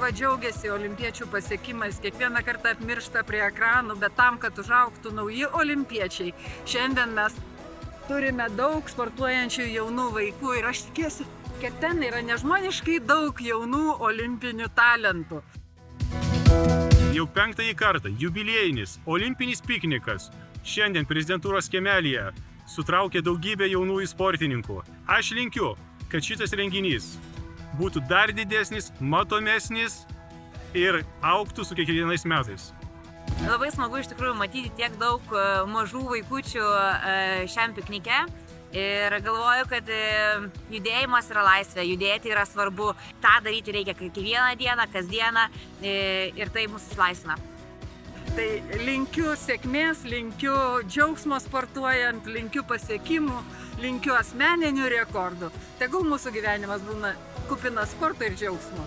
Lietuva džiaugiasi olimpiečių pasiekimais, kiekvieną kartą apmiršta prie ekranų, bet tam, kad užaugtų nauji olimpiečiai, šiandien mes turime daug sportuojančių jaunų vaikų ir aš tikiuosi, kad ten yra nežmoniškai daug jaunų olimpinių talentų. Jau 5. kartą jubiliejinis olimpinis piknikas šiandien prezidentūros kiemelyje sutraukė daugybę jaunųjų sportininkų. Aš linkiu, kad šitas renginys būtų dar didesnis, matomesnis ir augtų su kiekvienais metais. Labai smagu iš tikrųjų matyti tiek daug mažų vaikučių šiam piknike. Ir galvoju, kad judėjimas yra laisvė, judėti yra svarbu, tą daryti reikia kiekvieną dieną, kasdieną ir tai mus išlaisvina. Tai linkiu sėkmės, linkiu džiaugsmo sportuojant, linkiu pasiekimų, linkiu asmeninių rekordų. Tegul mūsų gyvenimas būna kupinas sporto ir džiaugsmo.